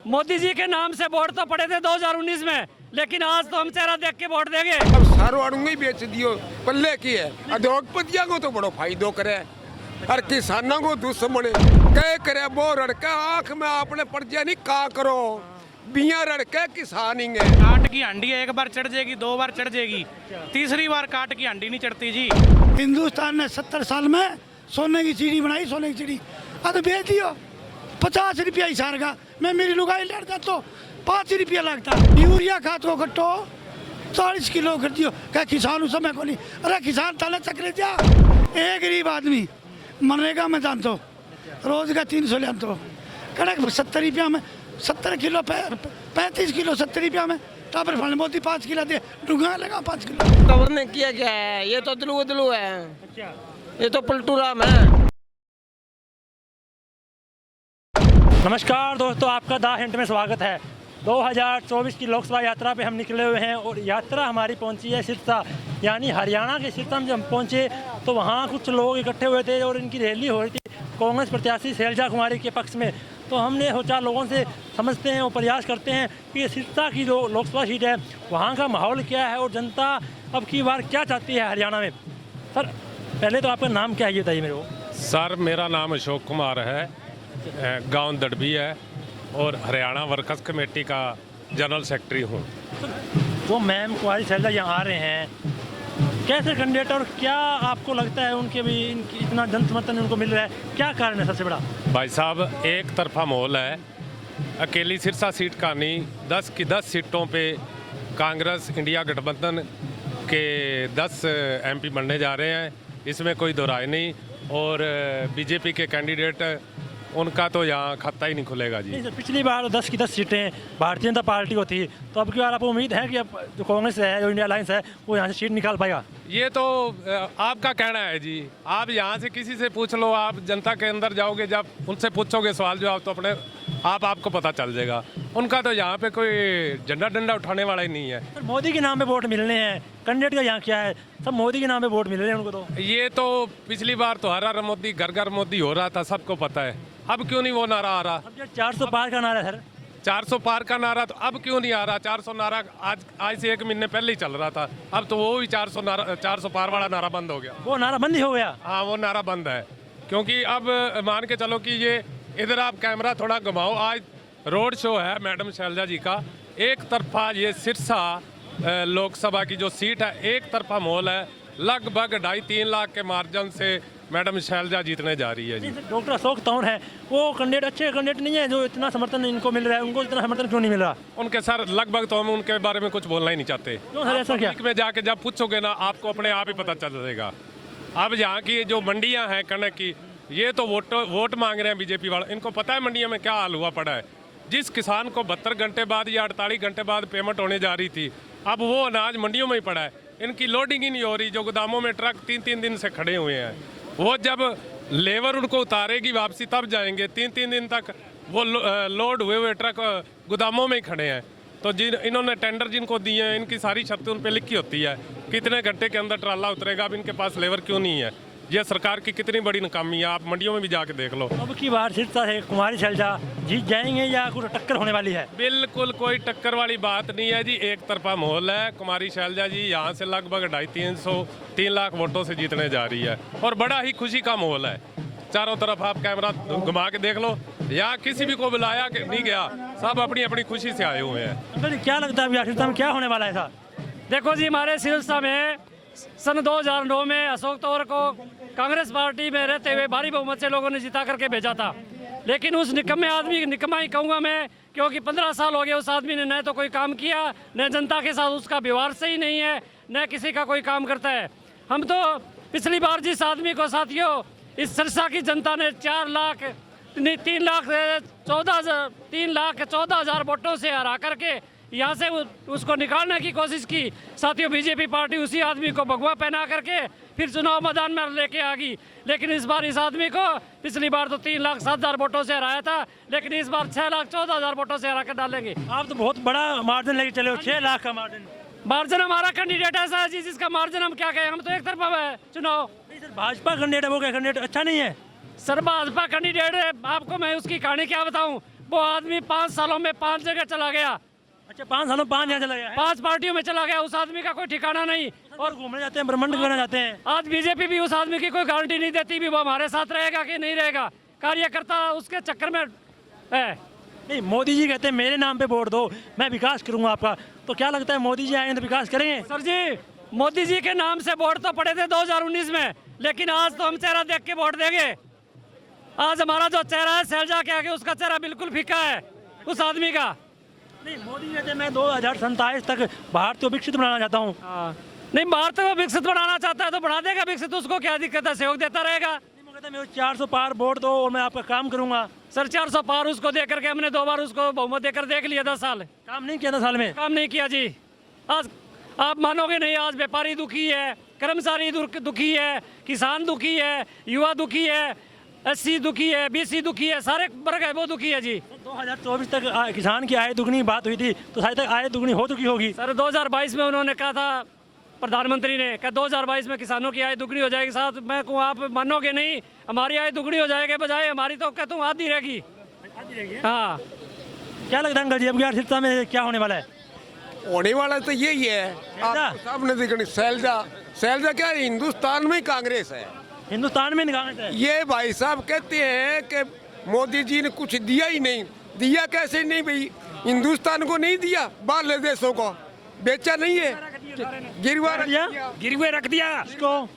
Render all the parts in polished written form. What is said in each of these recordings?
मोदी जी के नाम से वोट तो पड़े थे 2019 में, लेकिन आज तो हम चेहरा देख के वोट देंगे। अब सारों ही बेच दियो पल्ले की है। उद्योगपतियों को तो बड़ो फायदो करे और किसानों को दुश्मन कह करे वो रड़का आंख में आपने पड़ जाए नहीं का करो बिया रड़के किसान ही है। काट की हंडी एक बार चढ़ जाएगी, 2 बार चढ़ जाएगी, तीसरी बार काट की हंडी नहीं चढ़ती जी। हिंदुस्तान ने 70 साल में सोने की चिड़ी बनाई, सोने की चिड़ी अब बेच दियो 50 रुपया हिसार का। मैं मेरी लुगाई लेता तो 5 रुपया लगता। यूरिया खाद को कट्टो 40 किलो कर दियो, क्या किसान उस समय को नहीं। अरे किसान ताले चक्रे जा, एक गरीब आदमी मनरेगा में जानतो रोज का 300 ले तो कड़क 70 रुपया में 70 किलो 35 किलो 70 रुपया में टापर फल मोदी 5 किलो दे डूंगा लगा 5 किलो। खबर ने किया क्या है, ये तो दलू दलू है। अच्छा। ये तो पलटू राम है। नमस्कार दोस्तों, आपका द हिंट में स्वागत है। 2024 की लोकसभा यात्रा पे हम निकले हुए हैं और यात्रा हमारी पहुंची है सिरसा, यानी हरियाणा के सिरसा में जब हम पहुंचे तो वहां कुछ लोग इकट्ठे हुए थे और इनकी रैली हो रही थी कांग्रेस प्रत्याशी शैलजा कुमारी के पक्ष में। तो हमने सोचा लोगों से समझते हैं और प्रयास करते हैं कि सिरसा की जो लोकसभा सीट है वहाँ का माहौल क्या है और जनता अब की बार क्या चाहती है हरियाणा में। सर पहले तो आपका नाम क्या है ये बताइए मेरे को। सर मेरा नाम अशोक कुमार है, गांव दड़बी है और हरियाणा वर्कर्स कमेटी का जनरल सेक्रेटरी हूँ। जो मैम कुमारी शैलजा यहाँ आ रहे हैं कैसे कैंडिडेट और क्या आपको लगता है उनके भी इतना जन समर्थन उनको मिल रहा है, क्या कारण है सबसे बड़ा? भाई साहब एक तरफा माहौल है, अकेली सिरसा सीट का नहीं 10 की 10 सीटों पे कांग्रेस इंडिया गठबंधन के 10 एमपी बनने जा रहे हैं, इसमें कोई दो राय नहीं। और बीजेपी के कैंडिडेट उनका तो यहाँ खाता ही नहीं खुलेगा जी। नहीं सर, पिछली बार 10 की 10 सीटें भारतीय जनता पार्टी को थी, तो अब की बार आपको उम्मीद है कि अब जो कांग्रेस है जो इंडिया अलायंस है वो यहाँ से सीट निकाल पाएगा? ये तो आपका कहना है जी। आप यहाँ से किसी से पूछ लो, आप जनता के अंदर जाओगे जब उनसे पूछोगे सवाल जवाब तो अपने आपको पता चल जाएगा। उनका तो यहाँ पे कोई झंडा डंडा उठाने वाला ही नहीं है। सर मोदी के नाम पे वोट मिलने हैं, कैंडिडेट का यहाँ क्या है, सब मोदी के नाम पे वोट मिल रहे हैं उनको। तो ये तो पिछली बार तो हर हर मोदी घर घर मोदी हो रहा था, सबको पता है। अब क्यों नहीं वो नारा आ रहा? अब जो 400 पार का नारा है सर, 400 पार का नारा तो अब क्यों नहीं आ रहा? 400 नारा आज से 1 महीने पहले ही चल रहा था, अब तो वो भी 400 पार वाला नारा बंद हो गया। वो नारा बंद ही हो गया? हाँ वो नारा बंद है, क्योंकि अब मान के चलो कि ये इधर आप कैमरा थोड़ा घुमाओ, आज रोड शो है मैडम शैलजा जी का, एक तरफा ये सिरसा लोकसभा की जो सीट है एक तरफा माहौल है। लगभग 2.5-3 लाख के मार्जिन से मैडम शैलजा जीतने जा रही है जी। डॉक्टर अशोक तंवर है, वो कैंडिडेट अच्छे कैंडिडेट नहीं है जो इतना समर्थन इनको मिल रहा है, उनको इतना समर्थन क्यों नहीं मिल रहा? उनके सर लगभग तो हम उनके बारे में कुछ बोलना ही नहीं चाहते। क्यों सर, ऐसा क्या? में जाके जब पूछोगे ना आपको अपने आप ही पता चल जाएगा। अब यहाँ की जो मंडियाँ हैं कनक की, ये तो वोट मांग रहे हैं बीजेपी वाले, इनको पता है मंडियों में क्या हाल हुआ पड़ा है। जिस किसान को 72 घंटे बाद या 48 घंटे बाद पेमेंट होने जा रही थी, अब वो अनाज मंडियों में ही पड़ा है, इनकी लोडिंग ही नहीं हो रही। जो गोदामों में ट्रक 3-3 दिन से खड़े हुए हैं, वो जब लेबर उनको उतारेगी वापसी तब जाएंगे। 3-3 दिन तक वो लोड हुए ट्रक गोदामों में ही खड़े हैं। तो इन्होंने टेंडर जिनको दिए हैं, इनकी सारी शर्तें उन पर लिखी होती है, कितने घंटे के अंदर ट्राला उतरेगा। अब इनके पास लेबर क्यों नहीं है? ये सरकार की कितनी बड़ी नाकामी है, आप मंडियों में भी जाके देख लो। अब की बार सिरसा है कुमारी शैलजा जीत जाएंगे या कुछ टक्कर होने वाली है? बिल्कुल कोई टक्कर वाली बात नहीं है जी, एक तरफा माहौल है। कुमारी शैलजा जी यहाँ से लगभग 250-300 लाख वोटों से जीतने जा रही है और बड़ा ही खुशी का माहौल है। चारों तरफ आप कैमरा घुमा के देख लो, यहाँ किसी भी को बुलाया नहीं गया, सब अपनी अपनी खुशी से आए हुए हैं। तो क्या लगता है सिरसा में क्या होने वाला है? ऐसा देखो जी, हमारे सिरसा में सन 2009 में अशोक तंवर को कांग्रेस पार्टी में रहते हुए भारी बहुमत से लोगों ने जिता करके भेजा था, लेकिन उस निकम्मे आदमी निकम्मा ही कहूँगा मैं, क्योंकि 15 साल हो गए उस आदमी ने न तो कोई काम किया, न जनता के साथ उसका व्यवहार सही नहीं है, न किसी का कोई काम करता है। हम तो पिछली बार जिस आदमी को साथियों इस सिरसा की जनता ने 3 लाख 14 हजार वोटों से हरा करके यहाँ से उसको निकालने की कोशिश की। साथियों बीजेपी पार्टी उसी आदमी को भगवा पहना करके फिर चुनाव मैदान में लेके आ गई, लेकिन इस बार इस आदमी को पिछली बार तो 3,07,000 वोटों से हराया था, लेकिन इस बार 6,14,000 वोटों से हरा कर डालेंगे। आप तो बहुत बड़ा मार्जिन लेके चले हो, 6 लाख का मार्जिन हमारा कैंडिडेट ऐसा है जी जिसका मार्जिन हम क्या कहें, हम तो एक तरफा है चुनाव। सर भाजपा कैंडिडेट है, वो क्या कैंडिडेट अच्छा नहीं है? सर भाजपा कैंडिडेट है, आपको मैं उसकी कहानी क्या बताऊं। वो आदमी 5 सालों में 5 जगह चला गया, अच्छा 5 सालों 5 यहाँ चला गया है। 5 पार्टियों में चला गया। उस आदमी का कोई ठिकाना नहीं। और घूमने जाते हैं, ब्रह्मांड करना जाते हैं। आज बीजेपी भी उस आदमी की कोई गारंटी नहीं देती भी वो हमारे साथ रहेगा कि नहीं रहेगा। कार्यकर्ता उसके चक्कर में है। नहीं, मोदी जी कहते हैं मेरे नाम पे वोट दो, मैं विकास करूंगा आपका। तो क्या लगता है मोदी जी आएंगे तो विकास करेंगे? सर जी, मोदी जी के नाम से वोट तो पड़े थे 2019 में, लेकिन आज तो हम चेहरा देख के वोट देंगे। आज हमारा जो चेहरा है शैलजा के आगे, उसका चेहरा बिल्कुल फीका है उस आदमी का। नहीं, मोदी जी कहते हैं मैं 2027 तक भारत को विकसित बनाना चाहता हूँ। नहीं, भारत को विकसित बनाना चाहता है तो बना देगा विकसित, उसको क्या दिक्कत है, सहयोग देता रहेगा। वो कहते हैं मेरे 400 पार वोट दो और मैं आपका काम करूंगा। सर 400 पार उसको दे करके हमने 2 बार उसको बहुमत देकर देख लिया। 10 साल काम नहीं किया 10 साल में। काम नहीं किया जी। आज आप मानोगे नहीं, आज व्यापारी दुखी है, कर्मचारी दुखी है, किसान दुखी है, युवा दुखी है, एससी दुखी है, बीसी दुखी है, सारे वर्ग है वो दुखी है जी। 2024 तक किसान की आय दुगनी बात हुई थी, तो शायद तक आय दुगनी हो चुकी होगी। सर 2022 में उन्होंने कहा था, प्रधानमंत्री ने कहा 2022 में किसानों की आय दुगनी हो जाएगी। साथ मैं कहूँ, आप मानोगे नहीं, हमारी आय दुगनी हो जाएगी, बजाय हमारी तो कहता हूँ आधी रहेगी। हाँ, क्या लगता है अंकल जी अब की सिरसा में क्या होने वाला है? होने वाला तो यही है। शैलजा? आपको सामने दिखनी शैलजा। शैलजा क्या है, हिंदुस्तान में ही कांग्रेस है। हिंदुस्तान में निकाल है। ये भाई साहब कहते हैं कि मोदी जी ने कुछ दिया ही नहीं। दिया कैसे नहीं भाई? हिंदुस्तान को नहीं दिया, बाहरले देशों को बेचा नहीं है, गिरवा रख दिया? दिया। गिरवे रख दिया किसको?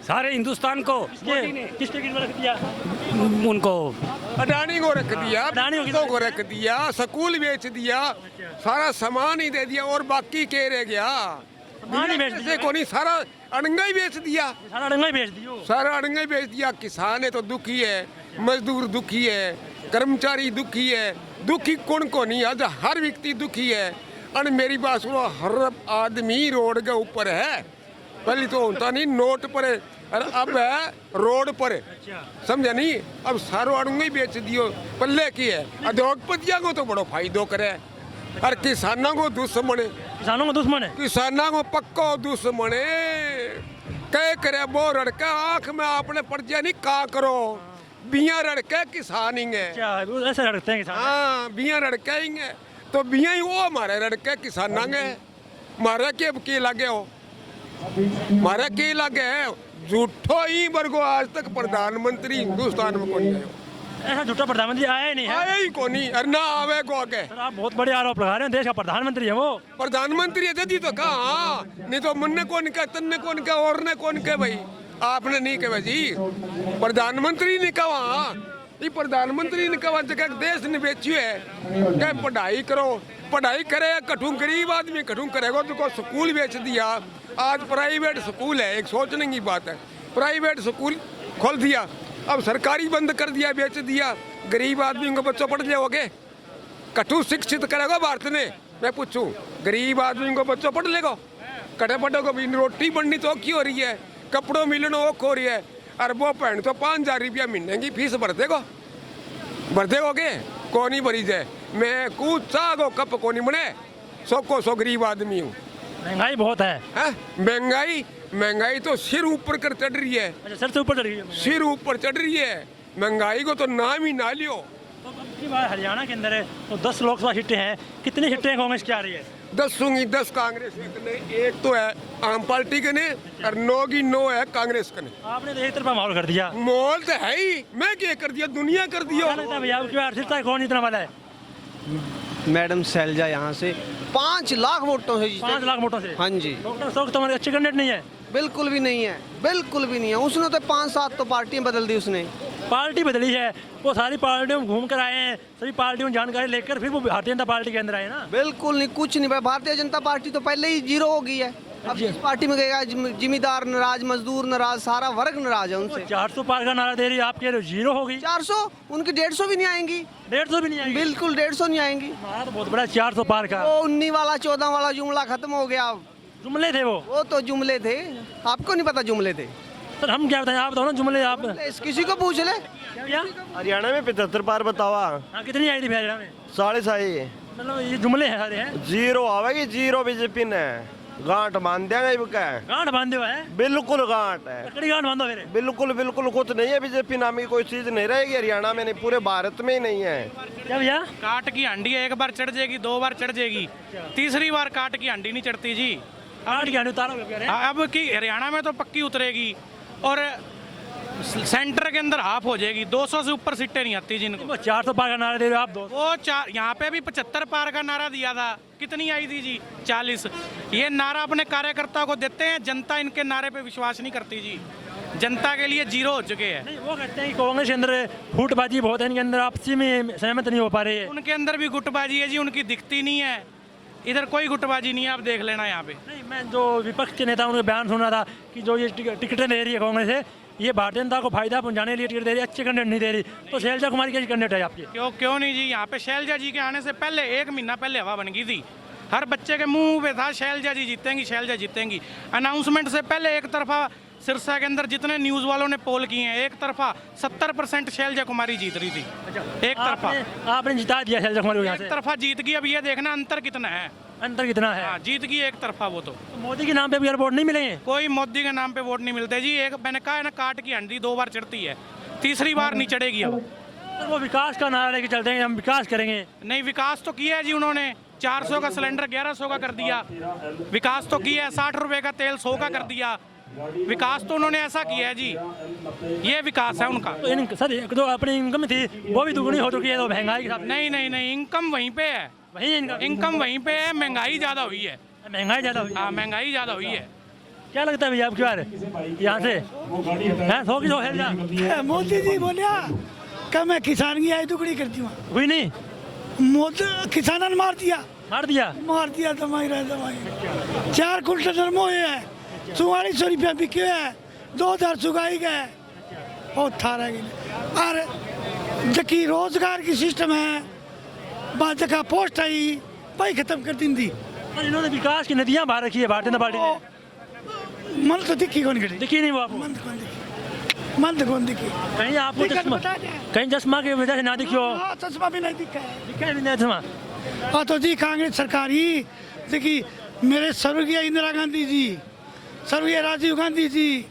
सारे हिंदुस्तान को, किसके गिरवा रख दिया? उनको अडानी को रख दिया, अडानी को बिरला को रख दिया, स्कूल बेच दिया, सारा सामान ही दे दिया और बाकी के रह गया? सामान ही बेच दिया। को नहीं, सारा अड़ंगा ही बेच दिया। सारा डंगा ही भेज दियो। सारा अड़ंगा ही बेच दिया। किसान है तो दुखी है, मजदूर दुखी है, कर्मचारी दुखी है। दुखी कौन को नहीं, आज हर व्यक्ति दुखी है। और मेरी बात सुनो, हर आदमी रोड के ऊपर है। पहले तो होता नहीं, नोट पर है, और अब है रोड पर है। समझा नहीं? अब सारो अड़ंगा ही बेच दियो, पल्ले की है। उद्योगपतियों को तो बड़ो फायदो करे, और किसानों को दुश्मन है। किसानों को दुश्मन है। किसानों को पक्को दुश्मन है। कह करे वो रड़का आंख में आपने पड़ जाए नहीं, का करो बिया रड़के किसान ही है। क्या वो ऐसे रखते हैं किसान? हाँ, बिया रड़के ही है, तो बिया ही वो हमारे रड़के किसान है। मारा के लगे हो, मारा के लगे है। झूठो ही वर्गो आज तक प्रधानमंत्री हिंदुस्तान में कौन गए? ऐसा झूठा प्रधानमंत्री आया ही नहीं है। आया ही कौन नहीं, और ना आवे को आगे। सर आप बहुत बड़े आरोप लगा रहे हैं, देश का प्रधानमंत्री है वो। प्रधानमंत्री है दी तो कहा, नहीं तो मन ने कौन कहा, तन ने कौन कहा, और ने कौन कहा भाई? आपने नहीं कहा जी, प्रधानमंत्री ने कहा। ये प्रधानमंत्री ने कहा जगह देश ने बेची है, क्या पढ़ाई करो, पढ़ाई करे, कठू गरीब आदमी कठू करेगा तो स्कूल बेच दिया। आज प्राइवेट स्कूल है, एक सोचने की बात है, प्राइवेट स्कूल खोल दिया, अब सरकारी बंद कर दिया, बेच दिया। गरीब आदमी को बच्चों पढ़ जाओगे, कठू शिक्षित करेगा भारत ने? मैं पूछूं, गरीब आदमी को बच्चों पढ़ लेगा? कटे पढ़ोगे भी, रोटी बननी तो औखी हो रही है, कपड़ों मिलना औख हो रही है, और वो पहन तो 5,000 रुपया महीने की फीस भर देगो? भर देगोगे? कौन ही भरी जाए? मैं कुछ चाहो कप को नहीं बने, सौ गरीब आदमी हूँ। महंगाई बहुत है। महंगाई तो सिर ऊपर कर चढ़ रही है। अच्छा, सर से ऊपर चढ़ गई है। सिर ऊपर चढ़ रही है महंगाई को, तो नाम ही ना लियो। तो अब की बार हरियाणा के अंदर है तो 10 लोकसभा सीटें हैं, कितनी सीटें कांग्रेस की आ रही है? 10 होंगी, 10 कांग्रेस के, एक तो है आम पार्टी के ने, और 9 की 9 है कांग्रेस के ने। आपने तो एक तरफा माहौल कर दिया। मोल तो है ही, मैं क्या कर दिया, दुनिया कर दियो। क्या लगता है भैया अब की बार सिरसा कौन जीतने वाला है? मैडम शैलजा यहाँ से 5 लाख वोटों से जीते। 5 लाख वोटों से? हाँ जी। डॉक्टर अशोक तुम्हारे अच्छे कैंडिडेट नहीं है? बिल्कुल भी नहीं है, बिल्कुल भी नहीं है। उसने तो 5-7 तो पार्टियां बदल दी उसने। पार्टी बदली है, वो सारी पार्टियों में घूम कर आए हैं, सभी पार्टियों में जानकारी लेकर फिर वो भारतीय जनता पार्टी के अंदर आए ना। बिल्कुल नहीं, कुछ नहीं भाई। भारतीय जनता पार्टी तो पहले ही 0 हो गई है। अब जिस पार्टी में गएगा, जिम्मेदार नाराज, मजदूर नाराज, सारा वर्ग नाराज है उनसे। 400 पार का नारा दे रही है, आप कह रहे हो 0 हो गई। 400, उनकी 150 भी नहीं आएंगी। 150 भी नहीं आएगी? बिल्कुल 150 नहीं आएंगी। हमारा तो बहुत बड़ा 400 पार का। वो 19 वाला 14 वाला जुमला खत्म हो गया। जुमले थे वो तो जुमले थे, आपको नहीं पता जुमले थे? सर हम क्या बताएं, आप बताओ ना जुमले। आप किसी को पूछ ले। क्या? हरियाणा में 75 पार बतावा, हाँ कितनी आई थी हरियाणा में? 6.5। मतलब ये जुमले हैं सारे हैं। 0 आवेगी, 0 बीजेपी ने। गांठ बांध देंगे इनका। गांठ बांधे हुए हैं, बिल्कुल गांठ है, लकड़ी गांठ बांधो फिर। बिल्कुल बिल्कुल कुछ नहीं है। बीजेपी नाम की कोई चीज नहीं रहेगी हरियाणा में, नहीं पूरे भारत में ही नहीं है। क्या भैया? काट की हांडी एक बार चढ़ जाएगी, 2 बार चढ़ जाएगी, तीसरी बार काट की हांडी नहीं चढ़ती जी। काट के हांडी उतारोगे कह रहे हैं? अब की हरियाणा में तो पक्की उतरेगी और सेंटर के अंदर हाफ हो जाएगी। 200 से ऊपर सीटें नहीं आती जिनको। वो 400 पार का नारा दे रहे हो आप दो। वो यहाँ पे भी 75 पार का नारा दिया था, कितनी आई थी जी? 40। ये नारा अपने कार्यकर्ताओं को देते हैं, जनता इनके नारे पे विश्वास नहीं करती जी। जनता के लिए जीरो हो चुके हैं। नहीं, वो कहते हैं कि कांग्रेस के अंदर फूटबाजी बहुत है, इनके अंदर आपसी में सहमत नहीं हो पा रही है। उनके अंदर भी गुटबाजी है जी, उनकी दिखती नहीं है। इधर कोई गुटबाजी नहीं है, आप देख लेना यहाँ पे। नहीं, मैं जो विपक्ष के नेता उनके बयान सुना था कि जो ये टिकटें दे रही है कांग्रेस है, ये भारतीय जनता को फायदा पहुंचाने के लिए टिकट दे रही है, अच्छे कैंडिडेट नहीं दे रही। तो शैलजा कुमारी कैसी कैंडिडेट है आपकी? क्यों नहीं जी? यहाँ पे शैलजा जी के आने से पहले 1 महीना पहले हवा बन गई थी। हर बच्चे के मुंह पे था शैलजा जी जीतेंगी, शैलजा जीतेंगी। अनाउंसमेंट से पहले एक तरफा सिरसा के अंदर जितने न्यूज़ वालों ने पोल किए हैं, एक तरफा 70% शैलजा कुमारी जीत रही थी। एक तरफा आपने जिता दिया शैलजा कुमारी को यहाँ एक से। तरफा जीत गई। अब ये देखना अंतर कितना है। अंतर कितना है? हाँ, जीत गई एक तरफा वो तो। मोदी के नाम पे भी वोट नहीं मिलेंगे? कोई मोदी के नाम पे वोट नहीं मिलते जी। एक मैंने कहा है ना, काट की हंडी 2 बार चढ़ती है, तीसरी बार नहीं चढ़ेगी अब। तो वो विकास का नारा लेके चलते हैं, हम विकास करेंगे। नहीं, विकास तो किया है जी उन्होंने। 400 का सिलेंडर 1100 का कर दिया। विकास तो किया है। 60 रुपए का तेल 100 का कर दिया। विकास तो उन्होंने ऐसा किया है जी, ये विकास है उनका। तो इन सर जो अपनी इनकम थी वो भी दुगनी हो चुकी है, तो महंगाई के साथ नहीं, इनकम वहीं पे है। वही इनकम वहीं पे है, महंगाई ज़्यादा हुई है। महंगाई ज़्यादा हुई। हाँ, महंगाई ज़्यादा हुई है। क्या लगता है भैया आपकी बार यहाँ से हैं? 100 की 100 है ना? मोदी जी बोलिया कि मैं किसान की आय दुगनी कर दूँ। हुई नहीं? मोदी किसानों ने मार दिया दवाई रहे दवाई। 4 कुंटल नरमो है, 4400 रुपया बिके है, 2000 सुगाई गए बहुत थारा गए। और जबकि रोजगार की सिस्टम है, बाद जगह पोस्ट आई भाई खत्म कर दी थी। और इन्होंने विकास की नदियाँ बाहर रखी है भारतीय जनता पार्टी ने। मन तो दिखी कौन करी, दिखी नहीं वो आपको? मन तो कौन दिखी। कहीं आपको चश्मा, कहीं चश्मा की वजह से ना दिखी हो? हाँ, चश्मा भी नहीं दिखा है। दिखा नहीं चश्मा? हाँ तो जी कांग्रेस सरकार ही देखिए, मेरे स्वर्गीय इंदिरा गांधी जी, स्वर्गीय राजीव गांधी जी,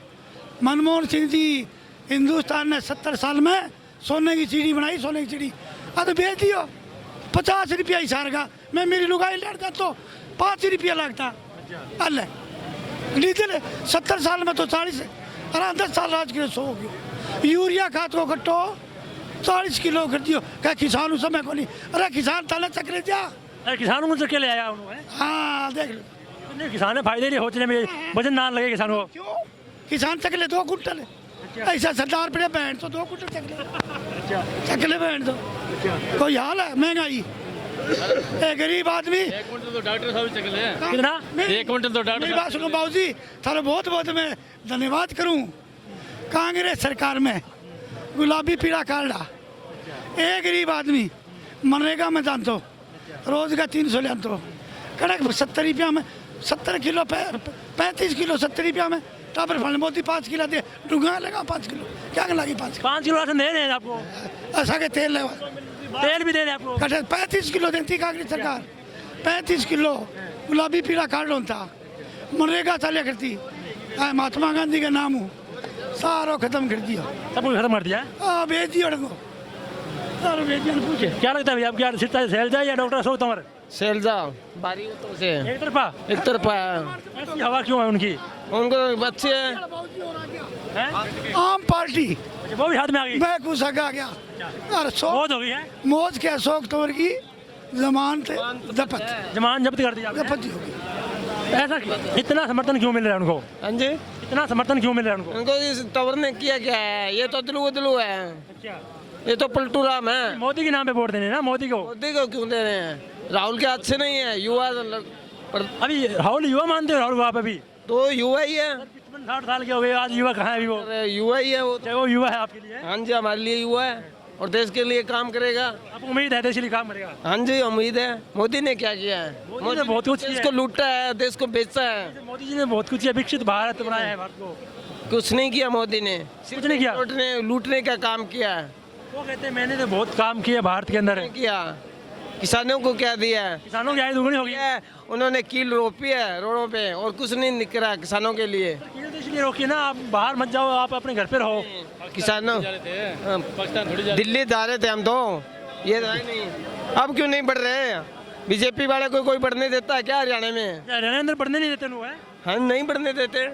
मनमोहन सिंह जी, हिंदुस्तान ने 70 साल में सोने की चिड़ी बनाई, सोने की चिड़ी। तो बेच दियो 50 रुपया हिसार का। मैं मेरी लुगाई लड़ता तो 5 रुपया लगता। अल्लाह डीजल 70 साल में तो 40 अरे 10 साल राज के 100 हो गया। यूरिया खाद को कट्टो 40 किलो कर दियो। क्या किसान उस समय को नहीं? अरे किसान ताले चक्रे जा। अरे किसानों को चक्के ले आया उन्होंने। हाँ देख लो, नहीं, किसान ने फायदे नहीं होने में, वजन ना लगे किसान को। क्यों किसान चकले 2 कुंटल ऐसा सरदार पड़े बैंड तो 2 कुंटल चकले बैंड तो कोई हाल है। महंगाई गरीब आदमी 1 कुंटल तो डॉक्टर साहब चकले हैं। कितना? 1 कुंटल तो डॉक्टर मेरी बात सुनो बाबू जी, थारा बहुत बहुत मैं धन्यवाद करूं। कांग्रेस सरकार में गुलाबी पीला कार्ड एक गरीब आदमी मनरेगा में जानतो रोज का 300 ले तो कड़क 70 रुपया में 70 किलो 35 किलो 70 रुपया में टापर फल मोदी 5 किलो दे डूंगा लगा 5 किलो क्या लगी 5 किलो राशन दे रहे हैं आपको? ऐसा के तेल ले तेल भी दे रहे हैं आपको? कटे 35 किलो देती कांग्रेस सरकार। 35 किलो गुलाबी पीला कार्ड होता मनरेगा चालिया करती। महात्मा गांधी का नाम हूँ सारो खत्म कर दिया, सब कुछ खत्म कर दिया। भेज दिया सारो भेज दिया। पूछे क्या लगता है भैया आपकी यार शैलजा या डॉक्टर अशोक तंवर? शैलजा बारी तो से एक तरफा है। ऐसी हवा क्यों है उनकी? उनको अच्छे है। आम पार्टी वो भी हाथ में आ गई, मैं कुछ आ गया। अरे मौत हो गई है। मौज के अशोक तंवर की जमानत जब्त जमान जब्त कर दिया आपने। जब्त होगी। ऐसा इतना समर्थन क्यों मिल रहा है उनको? हाँ जी, इतना समर्थन क्यों मिल रहा है उनको? उनको इस तंवर ने किया क्या है? ये तो दिलू है, ये तो पलटू राम है। मोदी के नाम पे वोट देने ना, मोदी को। मोदी को क्यों दे रहे हैं? राहुल के अच्छे नहीं है, युवा अभी राहुल युवा मानते हो? राहुल को आप अभी तो युवा ही है। 60 साल के हो गए, आज युवा कहाँ है अभी वो? अरे युवा ही है वो। चाहे वो युवा है आपके लिए? हाँ जी, हमारे लिए युवा है और देश के लिए काम करेगा। आपको उम्मीद है देश के लिए काम करेगा? हाँ जी, उम्मीद है। मोदी ने क्या किया है? मोदी ने बहुत कुछ देश किया को है। लूटा है, देश को बेचा है। मोदी जी ने बहुत कुछ किया, विकसित भारत बनाया है भारत को। कुछ नहीं किया मोदी ने, कुछ नहीं किया। लूटने का काम किया है। वो कहते हैं मैंने तो बहुत काम किया भारत के अंदर। नहीं किया, किसानों को क्या दिया है? किसानों की आय दुगनी होगी। है, उन्होंने कील रोपी है रोडों पे और कुछ नहीं निकला किसानों के लिए। ये तो इसलिए रोकी ना, आप बाहर मत जाओ, आप अपने घर पे रहो। किसानों दिल्ली जा रहे थे हम तो, ये तो है नहीं। अब क्यों नहीं बढ़ रहे हैं? बीजेपी वाले कोई बढ़ने देता है क्या हरियाणा में? हरियाणा अंदर बढ़ने नहीं देते लोग हैं। हम नहीं बढ़ने देते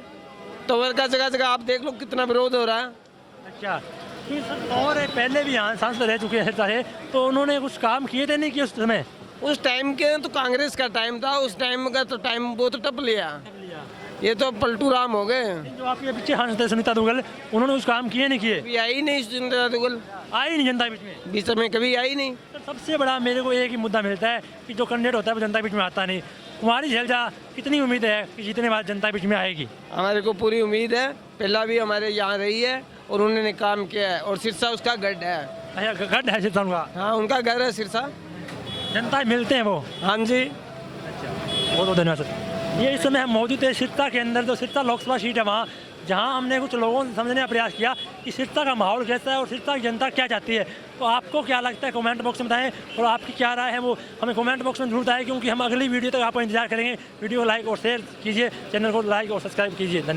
तो वर्ग का जगह जगह आप देख लो कितना विरोध हो रहा है। अच्छा, ये सब और पहले भी यहाँ सांसद रह चुके हैं चाहे, तो उन्होंने कुछ काम किए थे नहीं कि उस समय? उस टाइम के तो कांग्रेस का टाइम था, उस टाइम का तो टाइम वो तो टप लिया। ये तो पलटू राम हो गए। जो आपके पीछे सांसद है सुनीता दुग्गल, उन्होंने कुछ काम किए नहीं किए? कभी आई नहीं सुनीता दुग्गल, आई नहीं जनता बीच में। बीच में कभी आई नहीं। तो सबसे बड़ा मेरे को एक ही मुद्दा मिलता है कि जो कैंडिडेट होता है वो जनता बीच में आता नहीं। कुमारी शैलजा, कितनी उम्मीद है कि जितने बाद जनता बीच में आएगी? हमारे को पूरी उम्मीद है, पहला भी हमारे यहाँ रही है और उन्होंने काम किया है और सिरसा उसका गढ़ है। अच्छा, गढ़ है सिरसा उनका? हाँ उनका घर है सिरसा। जनता मिलते हैं वो? हाँ जी। बहुत बहुत धन्यवाद सर। ये इस समय हम मौजूद है सिरसा के अंदर, जो सिरसा लोकसभा सीट है वहाँ, जहाँ हमने कुछ लोगों से समझने का प्रयास किया कि सिरसा का माहौल कैसा है और सिरसा की जनता क्या चाहती है। तो आपको क्या लगता है कमेंट बॉक्स में बताएं, और आपकी क्या राय है वो हमें कमेंट बॉक्स में जरूर बताएं, क्योंकि हम अगली वीडियो तक आपका इंतजार करेंगे। वीडियो को लाइक और शेयर कीजिए, चैनल को लाइक और सब्सक्राइब कीजिए। धन्यवाद।